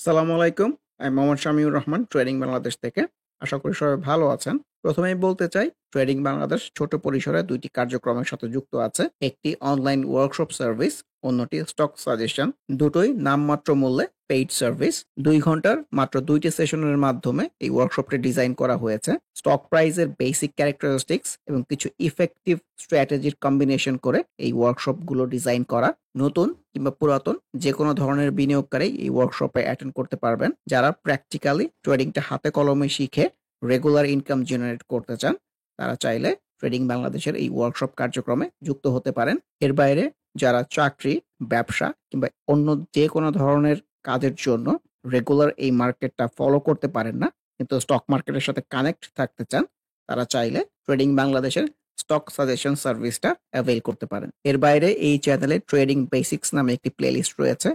সালামু আলাইকুম। আমি মোহাম্মদ শামিউর রহমান ট্রেডিং বাংলাদেশ থেকে। আশা করি সবাই ভালো আছেন। প্রথমেই বলতে চাই ট্রেডিং বাংলাদেশ ছোট পরিসরে ২ টি কার্যক্রমের সাথে যুক্ত আছে। একটি অনলাইন ওয়ার্কশপ সার্ভিস, অন্যটি স্টক সাজেশন। দুটোই নামমাত্র মূল্যে পেইড সার্ভিস। ২ ঘন্টার মাত্র ২ টি সেশনের মাধ্যমে এই ওয়ার্কশপটি ডিজাইন করা হয়েছে। স্টক প্রাইসের বেসিক ক্যারেক্টারিস্টিক্স এবং কিছু ইফেক্টিভ স্ট্র্যাটেজির কম্বিনেশন করে এই ওয়ার্কশপগুলো ডিজাইন করা। নতুন কিংবা পুরাতন যেকোনো ধরনের বিনিয়োগকারী এই ওয়ার্কশপে অ্যাটেন্ড করতে পারবেন। যারা প্র্যাকটিক্যালি ট্রেডিংটা হাতে কলমে শিখে রেগুলার ইনকাম জেনারেট করতে চান, তারা চাইলে ট্রেডিং বাংলাদেশের এই ওয়ার্কশপ কার্যক্রমে যুক্ত হতে পারেন। এর বাইরে যারা চাকরি, ব্যবসা কিংবা অন্য যেকোনো ধরনের কাজের জন্য রেগুলার এই মার্কেটটা ফলো করতে পারেন না, কিন্তু স্টক মার্কেটের সাথে কানেক্ট থাকতে চান, তারা চাইলে ট্রেডিং বাংলাদেশের স্টক সাজেশন সার্ভিসটা অ্যাভেইল করতে পারেন। এর বাইরে এই চ্যানেলে ট্রেডিং বেসিক্স নামে একটি প্লেলিস্ট রয়েছে।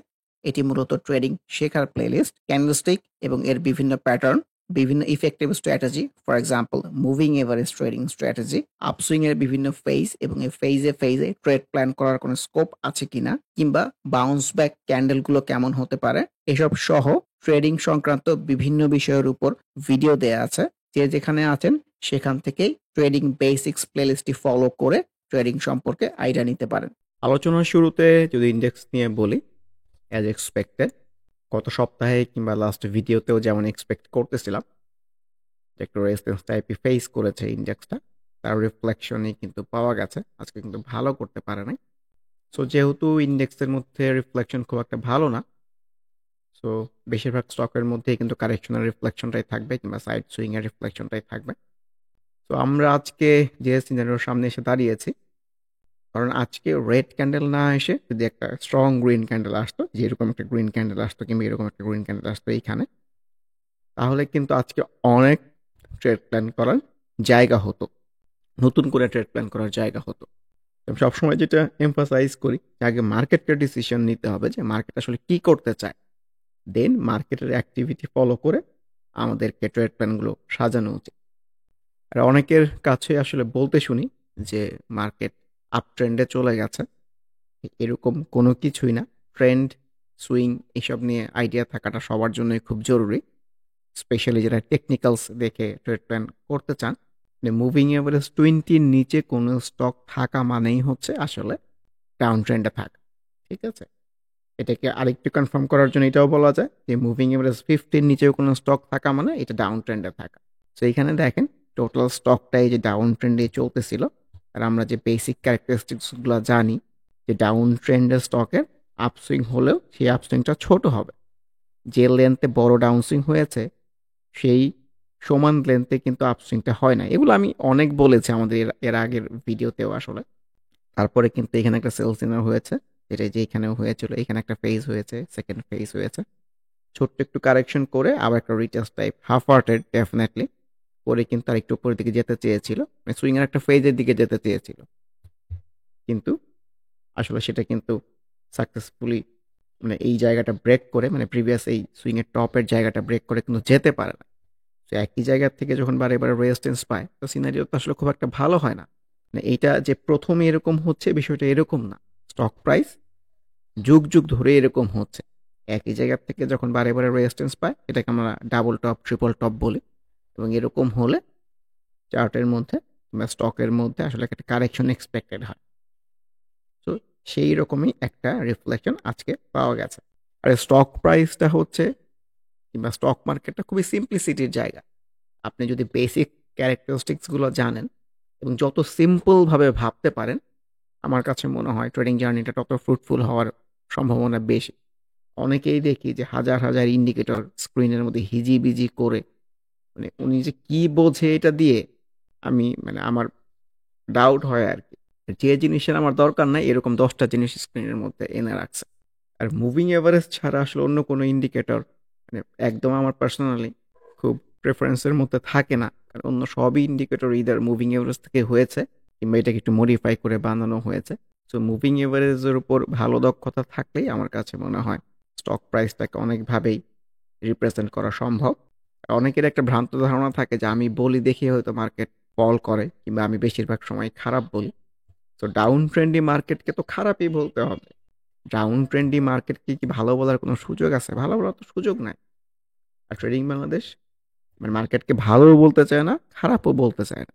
এটি মূলত ট্রেডিং শেখার প্লেলিস্ট। ক্যান্ডেলস্টিক এবং এর বিভিন্ন প্যাটার্ন, বিভিন্ন effective strategy, for example moving average trading strategy, upswing এর বিভিন্ন ফেজ এবং এই ফেজে ট্রেড প্ল্যান করার কোনো স্কোপ আছে কিনা, কিংবা বাউন্স ব্যাক ক্যান্ডেলগুলো কেমন হতে পারে, এসব সহ ট্রেডিং সংক্রান্ত বিভিন্ন বিষয়ের উপর ভিডিও দেয়া আছে। যে যেখানে আছেন সেখান থেকেই ট্রেডিং বেসিক্স প্লেলিস্টটি ফলো করে ট্রেডিং সম্পর্কে আইডিয়া নিতে পারেন। আলোচনার শুরুতে যদি ইন্ডেক্স নিয়ে বলি, অ্যাজ এক্সপেক্টেড গত সপ্তাহে কিংবা লাস্ট ভিডিওতেও যেমন এক্সপেক্ট করতেছিলাম যে একটা রেজিস্ট্যান্স টাইপই ফেস করেছে ইন্ডেক্সটা, তার রিফ্লেকশনই কিন্তু পাওয়া গেছে। আজকে কিন্তু ভালো করতে পারে নাই। সো যেহেতু ইন্ডেক্সের মধ্যে রিফ্লেকশন খুব একটা ভালো না, সো বেশিরভাগ স্টকের মধ্যেই কিন্তু কারেকশনের রিফ্লেকশনটাই থাকবে কিংবা সাইড সুইং এর রিফ্লেকশনটাই থাকবে। তো আমরা আজকে যে সিনারিওর সামনে এসে দাঁড়িয়েছি, কারণ আজকে রেড ক্যান্ডেল না এসে যদি একটা স্ট্রং গ্রিন ক্যান্ডেল আসতো, যেরকম একটা গ্রিন ক্যান্ডেল আসতো কিংবা এরকম একটা গ্রিন ক্যান্ডেল আসতো এইখানে, তাহলে কিন্তু আজকে অনেক ট্রেড প্ল্যান করার জায়গা হতো, নতুন করে ট্রেড প্ল্যান করার জায়গা হতো। আমি সবসময় যেটা এমফাসাইজ করি যে আগে মার্কেটকে ডিসিশন নিতে হবে যে মার্কেট আসলে কি করতে চায়, দেন মার্কেটের অ্যাক্টিভিটি ফলো করে আমাদেরকে ট্রেড প্ল্যানগুলো সাজানো উচিত। আর অনেকের কাছে আসলে বলতে শুনি যে মার্কেট আপ ট্রেন্ডে চলে গেছে, এরকম কোনো কিছুই না। ট্রেন্ড, সুইং এসব নিয়ে আইডিয়া থাকাটা সবার জন্যই খুব জরুরি, স্পেশালি যারা টেকনিক্যালস দেখে ট্রেড প্ল্যান করতে চান। মুভিং এভারেজ 20-র নিচে কোনো স্টক থাকা মানেই হচ্ছে আসলে ডাউন ট্রেন্ডে থাকা। ঠিক আছে, এটাকে আরেকটু কনফার্ম করার জন্য এটাও বলা যায় যে মুভিং এভারেজ 50-র নিচেও কোনো স্টক থাকা মানে এটা ডাউন ট্রেন্ডে থাকা। তো এইখানে দেখেন টোটাল স্টকটাই যে ডাউন ট্রেন্ডে চলতেছিল, আর আমরা যে বেসিক ক্যারেক্টারিস্টিক্সগুলো জানি যে ডাউন ট্রেন্ডের স্টকের আপসুইং হলেও সেই আপসুইংটা ছোট হবে। যে লেন্থে বড় ডাউন সুইং হয়েছে সেই সমান লেন্থে কিন্তু আপসুইংটা হয় না। এগুলো আমি অনেক বলেছি আমাদের এর আগের ভিডিওতেও আসলে। তারপরে কিন্তু এখানে একটা সেল সিগন্যাল হয়েছে, যেটা যে এখানেও হয়েছিল, এখানে একটা ফেজ হয়েছে, সেকেন্ড ফেজ হয়েছে, ছোট্ট একটু কারেকশন করে আবার একটা retest type half hearted definitely করে কিন্তু আর একটু উপরের দিকে যেতে চেয়েছিল, মানে সুইং এর একটা ফেজের দিকে যেতে চেয়েছিল, কিন্তু আসলে সেটা কিন্তু সাকসেসফুলি মানে এই জায়গাটা ব্রেক করে, মানে প্রিভিয়াস এই সুইং এর টপের জায়গাটা ব্রেক করে কিন্তু যেতে পারে না। তো একই জায়গা থেকে যখন বারে বারে রেজিস্ট্যান্স পায়, তো সিনারিও তো আসলে খুব একটা ভালো হয় না। মানে এইটা যে প্রথমে এরকম হচ্ছে বিষয়টা এরকম না, স্টক প্রাইস যুগ যুগ ধরে এরকম হচ্ছে। একই জায়গা থেকে যখন বারে বারে রেজিস্ট্যান্স পায়, এটাকে আমরা ডাবল টপ, ট্রিপল টপ বলি, এবং এরকম হলে চার্টের মধ্যে বা স্টকের মধ্যে আসলে একটা কারেকশন এক্সপেক্টেড হয়। তো সেই রকমই একটা রিফ্লেকশন আজকে পাওয়া গেছে। আর স্টক প্রাইসটা হচ্ছে কিংবা স্টক মার্কেটটা খুবই সিম্পলিসিটির জায়গা। আপনি যদি বেসিক ক্যারেক্টারিস্টিক্সগুলো জানেন এবং যত সিম্পলভাবে ভাবতে পারেন, আমার কাছে মনে হয় ট্রেডিং জার্নিটা তত ফ্রুটফুল হওয়ার সম্ভাবনা বেশি। অনেকেই দেখি যে হাজার হাজার ইন্ডিকেটর স্ক্রিনের মধ্যে হিজিবিজি করে, মানে উনি যে কি বোঝে এটা দিয়ে আমি মানে আমার ডাউট হয় আর কি। যে জিনিসের আমার দরকার নাই এরকম 10টা জিনিস স্ক্রিনের মধ্যে এনে রাখছে। আর মুভিং এভারেজ ছাড়া আসলে অন্য কোনো ইন্ডিকেটর মানে একদম আমার পার্সোনালি খুব প্রেফারেন্সের মধ্যে থাকে না, কারণ অন্য সবই ইন্ডিকেটর ইদার মুভিং এভারেজ থেকে হয়েছে কিংবা এটাকে একটু মডিফাই করে বানানো হয়েছে। সো মুভিং এভারেজের উপর ভালো দক্ষতা থাকলেই আমার কাছে মনে হয় স্টক প্রাইসটাকে অনেকভাবেই রিপ্রেজেন্ট করা সম্ভব। অনেকের একটা ভ্রান্ত ধারণা থাকে যে আমি বলি দেখে হয়তো মার্কেট ফল করে, কিংবা আমি বেশিরভাগ সময় খারাপ বলি। তো ডাউন ট্রেন্ডি মার্কেটকে তো খারাপই বলতে হবে, ডাউন ট্রেন্ডি মার্কেটকে কি ভালো বলার কোনো সুযোগ আছে? ভালো বলার তো সুযোগ নাই। আর ট্রেডিং বাংলাদেশ মানে মার্কেটকে ভালোও বলতে চায় না, খারাপও বলতে চায় না।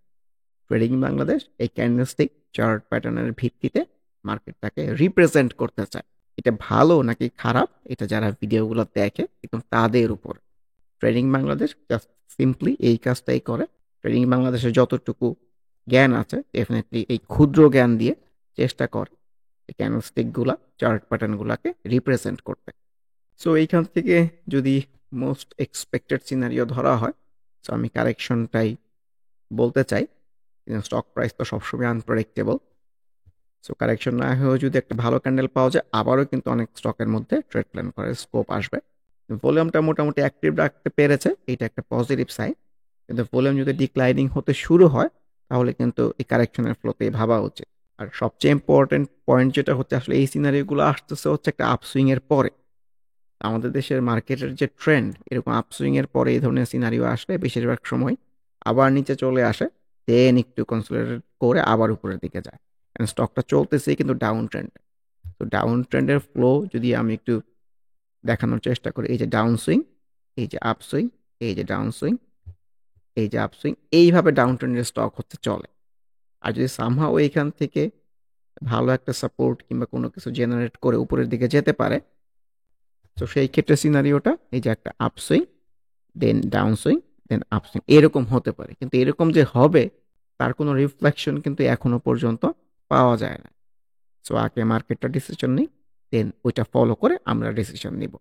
ট্রেডিং বাংলাদেশ এই ক্যান্ডেলস্টিক চার্ট প্যাটার্নের ভিত্তিতে মার্কেটটাকে রিপ্রেজেন্ট করতে চায়। এটা ভালো নাকি খারাপ এটা যারা ভিডিওগুলো দেখে একদম তাদের উপর। ট্রেডিং বাংলাদেশ জাস্ট সিম্পলি এই কাজটাই করে। ট্রেডিং বাংলাদেশের যতটুকু জ্ঞান আছে ডেফিনেটলি এই ক্ষুদ্র জ্ঞান দিয়ে চেষ্টা করে এই ক্যান্ডেলস্টিকগুলা চার্ট প্যাটার্নগুলোকে রিপ্রেজেন্ট করতে। সো এইখান থেকে যদি মোস্ট এক্সপেক্টেড সিনারিও ধরা হয়, সো আমি কারেকশনটাই বলতে চাই। স্টক প্রাইস তো সবসময় আনপ্রেডিক্টেবল। সো কারেকশন না হয়েও যদি একটা ভালো ক্যান্ডেল পাওয়া যায় আবারও কিন্তু অনেক স্টকের মধ্যে ট্রেড প্ল্যান করার স্কোপ আসবে। ভলিউমটা মোটামুটি অ্যাক্টিভ রাখতে পেরেছে, এটা একটা পজিটিভ সাইন। কিন্তু ভলিউম যদি ডিক্লাইনিং হতে শুরু হয় তাহলে কিন্তু এই কারেকশনের ফ্লোতে ভাবা উচিত। আর সবচেয়ে ইম্পর্টেন্ট পয়েন্ট যেটা হচ্ছে আসলে এই সিনারিওগুলো আসতেছে হচ্ছে একটা আপসুইং এর পরে। আমাদের দেশের মার্কেটের যে ট্রেন্ড এরকম আপসুইং এর পরে এই ধরনের সিনারিও আসলে বেশিরভাগ সময় আবার নিচে চলে আসে, দেন একটু কনসোলিডেট করে আবার উপরের দিকে যায়। কারণ স্টকটা চলতেছে কিন্তু ডাউন ট্রেন্ডে। তো ডাউন ট্রেন্ডের ফ্লো যদি আমি একটু দেখানোর চেষ্টা করি, এই যে ডাউন সুইং, এই যে আপ সুইং, এই যে ডাউন সুইং, এই যে আপ সুইং, এইভাবে ডাউন ট্রেন্ডের স্টক হচ্ছে চলে। আর যদি সামহাও এইখান থেকে ভালো একটা সাপোর্ট কিংবা কোনো কিছু জেনারেট করে উপরের দিকে যেতে পারে, তো সেই ক্ষেত্রে সিনারিওটা এই যে একটা up swing, then down swing, then up swing এরকম হতে পারে। কিন্তু এরকম যে হবে তার কোনো রিফ্লেকশন কিন্তু এখনো পর্যন্ত পাওয়া যায় না। সো আগে মার্কেটটা ডিসিশন নিই, দেন ওইটা ফলো করে আমরা ডিসিশন নিব।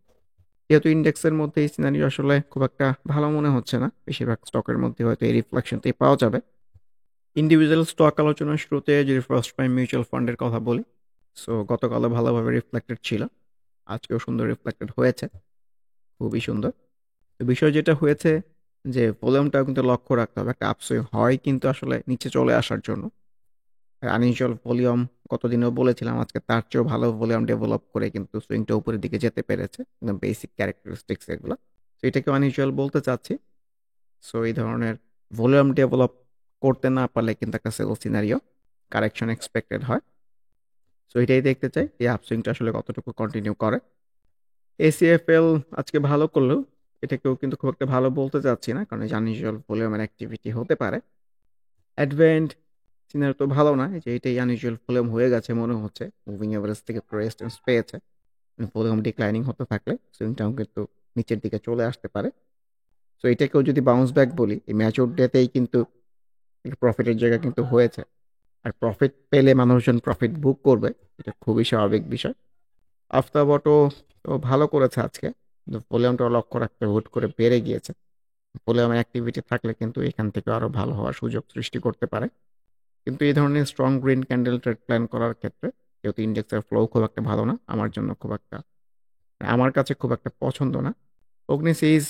যেহেতু ইন্ডেক্সের মধ্যে এই সিনারিও আসলে খুব একটা ভালো মনে হচ্ছে না, বেশিরভাগ স্টকের মধ্যে হয়তো এই রিফ্লেকশনটাই পাওয়া যাবে। ইন্ডিভিজুয়াল স্টক আলোচনার শুরুতে যদি ফার্স্ট প্রাইম মিউচুয়াল ফান্ডের কথা বলি, সো গতকালও ভালোভাবে রিফ্লেক্টেড ছিল, আজকেও সুন্দর রিফ্লেক্টেড হয়েছে, খুবই সুন্দর। তো বিষয় যেটা হয়েছে যে ভলিউমটাও কিন্তু লক্ষ্য রাখতে হবে, একটা আপসুইং হয় কিন্তু আসলে নিচে চলে আসার জন্য। আনইউজুয়াল ভলিউম গতদিনেও বলেছিলাম, আজকে তার চেয়েও ভালো ভলিউম ডেভেলপ করে কিন্তু সুইংটা উপরের দিকে যেতে পেরেছে, একদম বেসিক ক্যারেক্টারিস্টিক্স এগুলো। তো এটাকে আনইউজুয়াল বলতে চাচ্ছি। সো এই ধরনের ভলিউম ডেভেলপ করতে না পারলে কিন্তু একটা সেল সিনারিও কারেকশন এক্সপেক্টেড হয়। সো এটাই দেখতে চাই এই আপসুইংটা আসলে কতটুকু কন্টিনিউ করে। এসিএফএল আজকে ভালো করলেও এটাকেও কিন্তু খুব একটা ভালো বলতে চাচ্ছি না, কারণ এই যে আনইউজুয়াল ভলিউমের অ্যাক্টিভিটি হতে পারে। অ্যাডভেন্ট সিনারি তো ভালো না, এই যে এটাই আনইউজুয়াল ভলিউম হয়ে গেছে মনে হচ্ছে, মুভিং এভারেজ থেকে একটু রেজিস্ট্যান্স পেয়েছে। ভলিউম ডিক্লাইনিং হতে থাকলে সুইংটাও কিন্তু নিচের দিকে চলে আসতে পারে। সো এটাকেও যদি বাউন্স ব্যাক বলি, এই ম্যাচুর ডেতেই কিন্তু প্রফিটের জায়গা কিন্তু হয়েছে। আর প্রফিট পেলে মানুষজন প্রফিট বুক করবে, এটা খুবই স্বাভাবিক বিষয়। আফতাব অটো তো ভালো করেছে আজকে, কিন্তু ভলিউমটা লক্ষ্য রাখতে হুট করে বেড়ে গিয়েছে। ভলিউমের অ্যাক্টিভিটি থাকলে কিন্তু এখান থেকে আরও ভালো হওয়ার সুযোগ সৃষ্টি করতে পারে। কিন্তু এই ধরনের strong green candle trade plan করার ক্ষেত্রে যেহেতু ইন্ডেক্সের ফ্লো খুব একটা ভালো না, আমার জন্য খুব একটা, আমার কাছে খুব একটা পছন্দ না। অগ্নিস is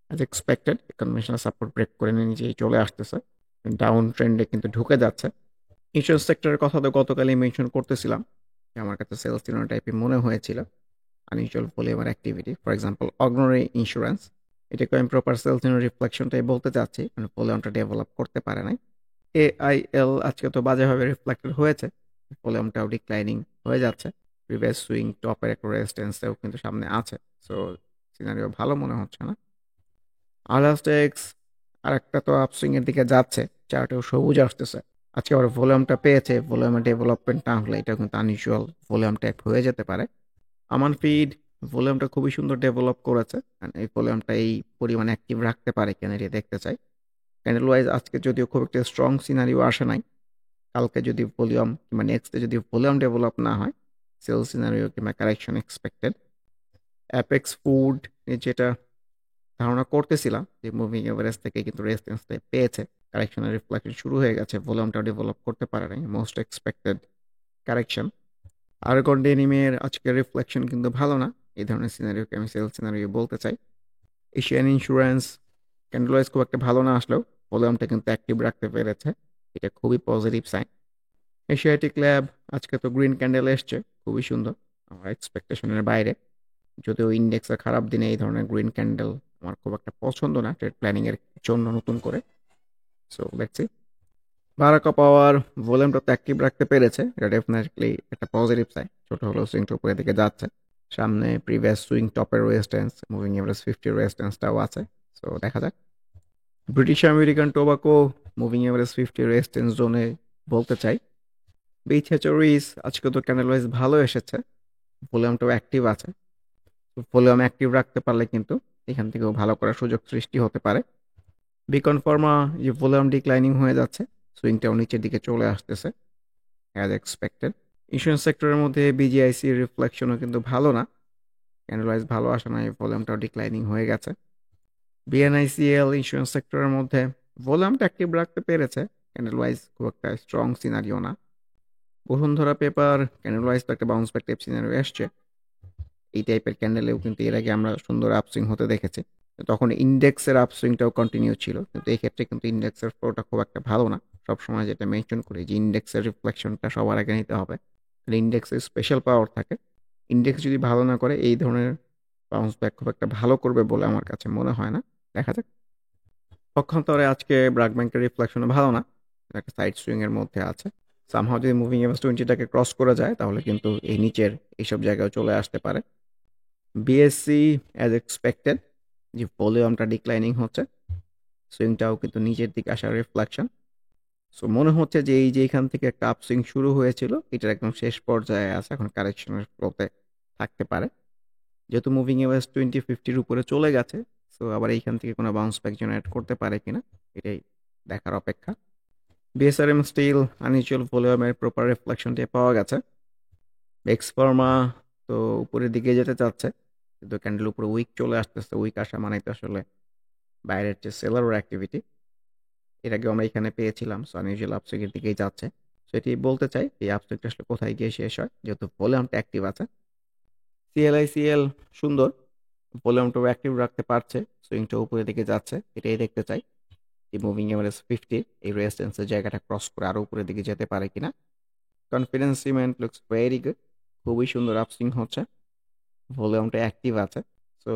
as expected conventional support break করে নিয়ে নিজেই চলে আসতেছে, ডাউন ট্রেন্ডে কিন্তু ঢুকে যাচ্ছে। ইন্স্যুরেন্স সেক্টরের কথা তো গতকালই মেনশন করতেছিলাম যে আমার কাছে সেলস সিগন্যাল টাইপের মনে হয়েছিল। আনইউজুয়াল ভলিউমের অ্যাক্টিভিটি, ফর এক্সাম্পল অগ্রণী ইন্স্যুরেন্স, এটাকে আমি প্রপার সেলস সিগন্যাল রিফ্লেকশনটাই বলতে চাচ্ছি, মানে ভলিউমটা ডেভেলপ করতে পারে নাই। এআইএল আজকে তো বাজেভাবে রিফ্লেক্টেড হয়েছে, ভলিউমটাও ডিক্লাইনিং হয়ে যাচ্ছে। প্রিভিয়াস সুইং টপের একটা রেজিস্ট্যান্সেও কিন্তু সামনে আছে। সো সিনারিও ভালো মনে হচ্ছে না। আলাস্টেক্স আরেকটা তো আপসুইং এর দিকে যাচ্ছে, চার্টেও সবুজ আসতেছে। আজকে আবার ভলিউমটা পেয়েছে, ভলিউমের ডেভেলপমেন্ট না হলে এটা কিন্তু আনইউজুয়াল ভলিউম টাইপ হয়ে যেতে পারে। আমান ফিড ভলিউমটা খুবই সুন্দর ডেভেলপ করেছে, এই ভলিউমটা এই পরিমাণে অ্যাক্টিভ রাখতে পারে কেন এটা দেখতে চাই। ক্যান্ডেল ওয়াইজ আজকে যদিও খুব একটা স্ট্রং সিনারিও আসে নাই, কালকে যদি ভলিউম কিংবা নেক্সট ডে যদি ভলিউম ডেভেলপ না হয়, সেল সিনারিও কিংবা কারেকশন এক্সপেক্টেড। অ্যাপেক্স ফুড যেটা ধারণা করতেছিলাম যে মুভিং এভারেজ থেকে কিন্তু রেজিস্ট্যান্স পেয়েছে, কারেকশনের রিফ্লেকশন শুরু হয়ে গেছে, ভলিউমটা ডেভেলপ করতে পারে নাই, মোস্ট এক্সপেক্টেড কারেকশন। আর্গন ডেনিমের আজকের রিফ্লেকশন কিন্তু ভালো না, এই ধরনের সিনারিওকে আমি সেল সিনারিও বলতে চাই। এশিয়ান ইন্স্যুরেন্স ক্যান্ডেল ওয়াইজ খুব একটা ভালো না আসলেও ভলিউমটা কিন্তু অ্যাক্টিভ রাখতে পেরেছে, এটা খুবই পজিটিভ সাইন। এশিয়াটিক ল্যাব আজকে তো গ্রিন ক্যান্ডেল এসছে, খুবই সুন্দর, আমার এক্সপেকটেশনের বাইরে। যদিও ইন্ডেক্সের খারাপ দিনে এই ধরনের গ্রিন ক্যান্ডেল আমার খুব একটা পছন্দ না ট্রেড প্ল্যানিং এর জন্য নতুন করে। So let's see. বারাকা পাওয়ার ভলিউমটা তো অ্যাক্টিভ রাখতে পেরেছে, এটা ডেফিনেটলি একটা পজিটিভ সাইন। ছোট হলেও সুইংটা উপরের দিকে যাচ্ছে। সামনে প্রিভিয়াস সুইং টপের রেজিস্ট্যান্স, মুভিং এভারেজ 50 রেজিস্ট্যান্সটাও আছে। সো দেখা যাক। British American tobacco moving average 50 resistance জোনে বলতে চাই। বিচ হ্যাচারিজ আজকে তো ক্যান্ডেল ওয়াইজ ভালো এসেছে, ভলিউমটাও অ্যাক্টিভ আছে। ভলিউম অ্যাক্টিভ রাখতে পারলে কিন্তু এখান থেকেও ভালো করার সুযোগ সৃষ্টি হতে পারে। বিকন ফার্মা যে ভলিউম ডিক্লাইনিং হয়ে যাচ্ছে, সুইংটাও নিচের দিকে চলে আসতেছে অ্যাজ এক্সপেক্টেড। ইন্স্যুরেন্স সেক্টরের মধ্যে বিজিআইসির রিফ্লেকশনও কিন্তু ভালো না, ক্যান্ডেল ওয়াইজ ভালো আসে না, এই ভলিউমটাও ডিক্লাইনিং হয়ে গেছে। বিএনআইসিএল ইন্স্যুরেন্স সেক্টরের মধ্যে ভলিউমটা অ্যাক্টিভ রাখতে পেরেছে, ক্যান্ডেল ওয়াইজ খুব একটা স্ট্রং সিনারিও না। বসুন্ধরা পেপার ক্যান্ডেল ওয়াইজ তো একটা বাউন্স ব্যাক টাইপ সিনারিও এসছে। এই টাইপের ক্যান্ডেলেও কিন্তু এর আগে আমরা সুন্দর আপসুইং হতে দেখেছি, তখন ইন্ডেক্সের আপসুইংটাও কন্টিনিউ ছিল, কিন্তু এই ক্ষেত্রে কিন্তু ইন্ডেক্সের ফ্লোটা খুব একটা ভালো না। সবসময় যেটা মেনশন করি যে ইন্ডেক্সের রিফ্লেকশনটা সবার আগে নিতে হবে, ইন্ডেক্সের স্পেশাল পাওয়ার থাকে। ইন্ডেক্স যদি ভালো না করে এই ধরনের বাউন্স ব্যাক খুব একটা ভালো করবে বলে আমার কাছে মনে হয় না। দেখা যাক। পক্ষান্তরে আজকে ব্র্যাক ব্যাংকের রিফ্লেকশনও ভালো না, একটা সাইড সুইং এর মধ্যে আছে। সামহাও যদি মুভিং এভারেজ 20টাকে ক্রস করে যায় তাহলে কিন্তু এই নিচের এইসব জায়গায় চলে আসতে পারে। বিএসসি অ্যাজ এক্সপেক্টেড যে ভলিউমটা ডিক্লাইনিং হচ্ছে, সুইংটাও কিন্তু নিচের দিকে আসার রিফ্লেকশন। সো মনে হচ্ছে যে এই যে এখান থেকে একটা আপসুইং শুরু হয়েছিল এটার একদম শেষ পর্যায়ে আছে, এখন কারেকশনের ফ্লোতে থাকতে পারে। যেহেতু মুভিং এভারেজ 20-50-র উপরে চলে গেছে, সো আবার এইখান থেকে কোনো বাউন্স ব্যাক জেনারেট করতে পারে কিনা এটাই দেখার অপেক্ষা। বিএসআরএম স্টিল আনইউজুয়াল ভলিউমের প্রপার রিফ্লেকশনটি পাওয়া গেছে। এক্সফার্মা তো উপরের দিকে যেতে চাচ্ছে, কিন্তু ক্যান্ডেল উপরে উইক চলে আসতেছে, উইক আসা মানে তো আসলে বাইরের যে সেলার অ্যাক্টিভিটি এর আগে আমরা এখানে পেয়েছিলাম, সো আনইউজুয়াল আপসুইংয়ের দিকেই যাচ্ছে। সো এটি বলতে চাই এই আপসুইংটা আসলে কোথায় গিয়ে শেষ হয়, যেহেতু ভলিউমটা অ্যাক্টিভ আছে। সিএলআইসিএল সুন্দর, ভলিউমটাও অ্যাক্টিভ রাখতে পারছে, সুইংটা উপরের দিকে যাচ্ছে, এটাই দেখতে চাই এই মুভিং এভারেজ 50 এই রেজিস্ট্যান্সের জায়গাটা ক্রস করে আরও উপরের দিকে যেতে পারে কিনা। Confidence cement looks very good, খুবই সুন্দর আপসুইং হচ্ছে, ভলিউমটা অ্যাক্টিভ আছে। সো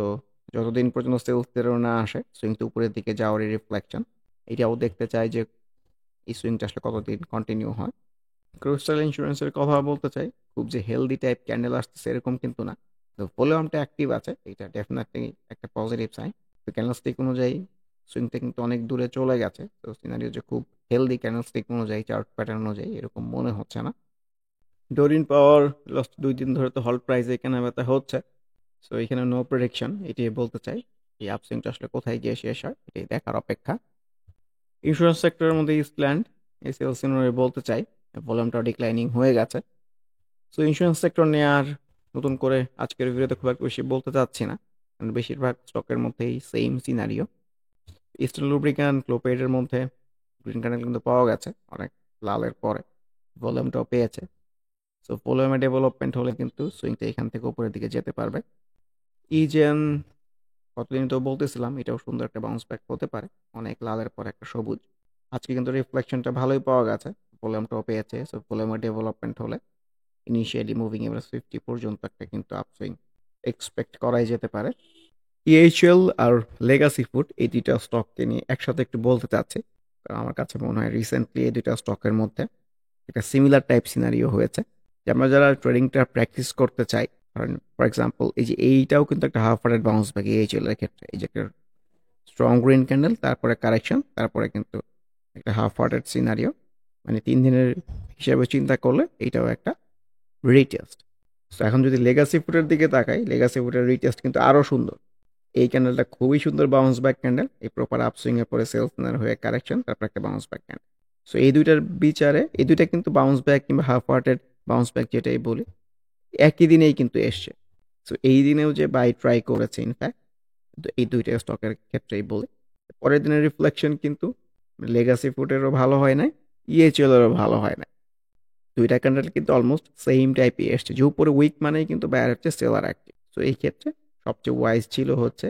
যতদিন পর্যন্ত সেলস তেরো না আসে সুইংটা উপরের দিকে যাওয়ারই রিফ্লেকশন, এটাও দেখতে চাই যে এই সুইংটা আসলে কতদিন কন্টিনিউ হয়। ক্রিস্টাল ইন্স্যুরেন্সের কথা বলতে চাই, খুব যে হেলদি টাইপ ক্যান্ডেল আসতেছে এরকম কিন্তু না, তো ভলিউমটা অ্যাক্টিভ আছে, এটা ডেফিনেটলি একটা পজিটিভ সাইন। তো ক্যান্ডেলস্টিক অনুযায়ী সুইংটা কিন্তু অনেক দূরে চলে গেছে, তো সিনারিও যে খুব হেলদি ক্যান্ডেলস্টিক অনুযায়ী চার্ট প্যাটার্ন অনুযায়ী এরকম মনে হচ্ছে না। ডোরিন পাওয়ার লাস্ট 2 দিন ধরে তো হল প্রাইসে কেনাবেচা হচ্ছে, সো এখানে নো প্রেডিকশন, এটি বলতে চাই এই আপসুইংটা আসলে কোথায় গিয়ে শেষ হয় এটাই দেখার অপেক্ষা। ইন্স্যুরেন্স সেক্টরের মধ্যে ইস্টল্যান্ড এই সেলস সিনারি বলতে চাই ভলিউমটা ডিক্লাইনিং হয়ে গেছে। সো ইন্স্যুরেন্স সেক্টর নিয়ে আর নতুন করে আজকের ভিডিওতে খুব একটা বেশি বলতে চাচ্ছি না, কারণ বেশিরভাগ স্টকের মধ্যেই সেম সিনারিও। ইস্টার্ন লুব্রিক্যান্ট ক্লোপেডের মধ্যে গ্রিন ক্যান্ডেল কিন্তু পাওয়া গেছে অনেক লালের পরে, ভলিউমটাও পেয়েছে। সো ভলিউমে ডেভেলপমেন্ট হলে কিন্তু সুইংটা এখান থেকে উপরের দিকে যেতে পারবে। ইজেন কতদিন তো বলতেছিলাম এটাও সুন্দর একটা বাউন্স ব্যাক হতে পারে, অনেক লালের পর একটা সবুজ। আজকে কিন্তু রিফ্লেকশনটা ভালোই পাওয়া গেছে, ভলিউমটাও পেয়েছে। সো ভলিউমের ডেভেলপমেন্ট হলে ইনিশিয়ালি মুভিং এভারেজ 50 পর্যন্ত একটা কিন্তু আপসুইং এক্সপেক্ট করাই যেতে পারে। ইএইচএল আর লেগাসি ফুড এই দুইটা স্টককে নিয়ে একসাথে একটু বলতে চাচ্ছি, কারণ আমার কাছে মনে হয় রিসেন্টলি এই দুইটা স্টকের মধ্যে একটা সিমিলার টাইপ সিনারিও হয়েছে, যে আমরা যারা ট্রেডিংটা প্র্যাকটিস করতে চাই, কারণ ফর এক্সাম্পল এই যে এইটাও কিন্তু একটা half hearted bounce back EHL এর ক্ষেত্রে, এই যে একটা স্ট্রং গ্রিন ক্যান্ডেল তারপরে কারেকশন তারপরে কিন্তু একটা হাফ হার্টেড সিনারিও, মানে 3 দিনের হিসাবে চিন্তা করলে এইটাও একটা রিটেস্ট। তো এখন যদি লেগাসি ফুডের দিকে তাকাই, লেগাসি ফুডের রিটেস্ট কিন্তু আরও সুন্দর। এই ক্যান্ডেলটা খুবই সুন্দর বাউন্স ব্যাক ক্যান্ডেল, এই প্রপার আপসুইং এর পরে সেলস হয়ে কারেকশন তারপর একটা বাউন্স ব্যাক ক্যান্ডেল। সো এই দুইটার বিচারে এই দুইটা কিন্তু বাউন্স ব্যাক কিংবা হাফ হার্টেড বাউন্স ব্যাক যেটাই বলি একই দিনেই কিন্তু এসছে। সো এই দিনেও যে বাই ট্রাই করেছে ইনফ্যাক্ট, তো এই দুইটা স্টকের ক্ষেত্রেই বলি পরের দিনের রিফ্লেকশন কিন্তু লেগাসি ফুডেরও ভালো হয় নাই, ইএচএল এরও ভালো হয় না। দুইটা ক্যান্ডেল কিন্তু অলমোস্ট সেম টাইপই এসছে, যে উপরে উইক মানেই কিন্তু বায়ার হচ্ছে সেলার অ্যাক্টিভ। সো এই ক্ষেত্রে সবচেয়ে ওয়াইজ ছিল হচ্ছে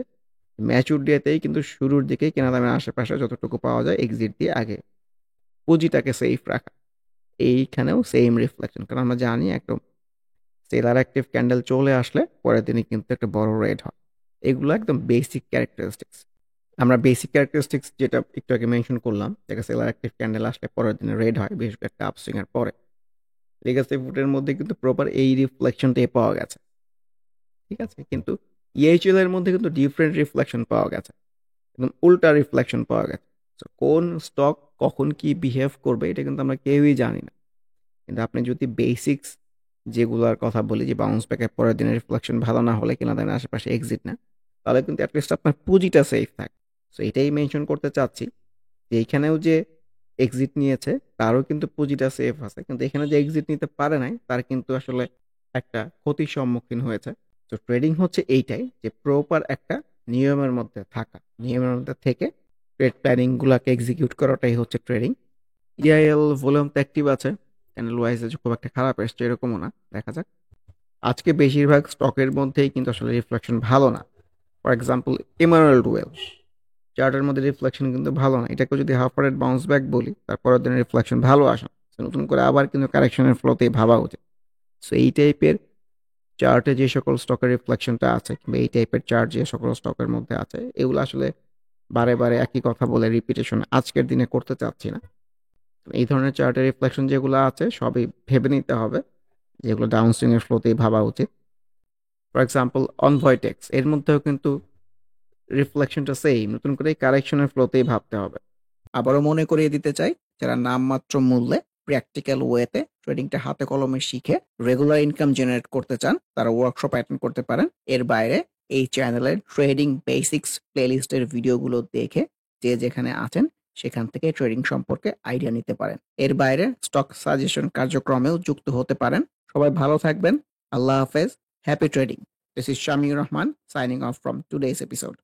ম্যাচুর ডেতেই কিন্তু শুরুর দিকেই কেনা দামের আশেপাশে যতটুকু পাওয়া যায় এক্সিট দিয়ে আগে পুঁজিটাকে সেফ রাখা। এইখানেও সেম রিফ্লেকশন, কারণ আমরা জানি একদম সেলার অ্যাক্টিভ ক্যান্ডেল চলে আসলে পরের দিনই কিন্তু একটা বড় রেড হয়। এগুলো একদম বেসিক ক্যারেক্টারিস্টিক্স। আমরা বেসিক ক্যারেক্টারিস্টিক্স যেটা একটু আগে মেনশন করলাম, যেটা সেলার অ্যাক্টিভ ক্যান্ডেল আসলে পরের দিনে রেড হয়, বিশেষ করে একটা আপসুইং এর পরে। লেগাসি ফুডের মধ্যে কিন্তু প্রপার এই রিফ্লেকশনটাই পাওয়া গেছে। ঠিক আছে? কিন্তু ইএইচএল এর মধ্যে কিন্তু ডিফারেন্ট রিফ্লেকশন পাওয়া গেছে। একদম উল্টা রিফ্লেকশন পাওয়া গেছে। সো কোন স্টক কখন কি বিহেভ করবে এটা কিন্তু আমরা কেউই জানি না। কিন্তু আপনি যদি বেসিক্স যেগুলোর কথা বলি যে বাউন্স ব্যাকের পরের দিনের রিফ্লেকশন ভালো না হলে কেনাদানের আশেপাশে এক্সিট না, তাহলে কিন্তু অ্যাটলিস্ট আপনার পুঁজিটা সেফ থাকে। সো এটাই মেনশন করতে চাচ্ছি যে এইখানেও যে এক্সিট নিয়েছে তারও কিন্তু পুঁজিটা সেফ আছে, কিন্তু এখানে যে এক্সিট নিতে পারে নাই তার কিন্তু আসলে একটা ক্ষতির সম্মুখীন হয়েছে। তো ট্রেডিং হচ্ছে এইটাই যে প্রপার একটা নিয়মের মধ্যে থাকা, নিয়মের মধ্যে থেকে ট্রেড প্ল্যানিং গুলাকে এক্সিকিউট করাটাই হচ্ছে ট্রেডিং। ইআইএল ভলিউম তো অ্যাক্টিভ আছে, চ্যানেল ওয়াইজে খুব একটা খারাপ এসছে এরকমও না, দেখা যাক। আজকে বেশিরভাগ স্টকের মধ্যেই কিন্তু আসলে রিফ্লেকশন ভালো না। ফর এক্সাম্পল ইমানুয়েল ডুয়েল চার্টের মধ্যে রিফ্লেকশন কিন্তু ভালো না। এটাকে যদি হাফ রেট বাউন্স ব্যাক বলি, তারপরের দিনের রিফ্লেকশন ভালো আসে না। So, নতুন করে আবার কিন্তু কারেকশনের ফ্লোতেই ভাবা উচিত। সো এই টাইপের চার্টে যে সকল স্টকের রিফ্লেকশনটা আছে কিংবা এই টাইপের চার্ট যে সকল স্টকের মধ্যে আছে, এগুলো আসলে বারে বারে একই কথা বলে রিপিটেশন আজকের দিনে করতে চাচ্ছি না। এই ধরনের চার্টের রিফ্লেকশন যেগুলো আছে সবই ভেবে নিতে হবে, যেগুলো ডাউন সুইং এর ফ্লোতেই ভাবা উচিত। ফর এক্সাম্পল অনভয়টেক্স এর মধ্যেও কিন্তু রিফ্লেকশনটা সেম, নতুন করে কারেকশনের ফ্লোতেই ভাবতে হবে। আবারও মনে করিয়ে দিতে চাই, যারা নামমাত্র মূল্যে প্র্যাকটিক্যাল ওয়েতে ট্রেডিংটা হাতে কলমে শিখে রেগুলার ইনকাম জেনারেট করতে চান, তারা ওয়ার্কশপ অ্যাটেন্ড করতে পারেন। এর বাইরে এই চ্যানেলের ট্রেডিং বেসিক্স প্লেলিস্টের ভিডিওগুলো দেখে যে যেখানে আছেন সেখান থেকে ট্রেডিং সম্পর্কে আইডিয়া নিতে পারেন। এর বাইরে স্টক সাজেশন কার্যক্রমেও যুক্ত হতে পারেন। সবাই ভালো থাকবেন। আল্লাহ হাফেজ। Happy trading. This is Shamiur Rahman signing off from today's episode.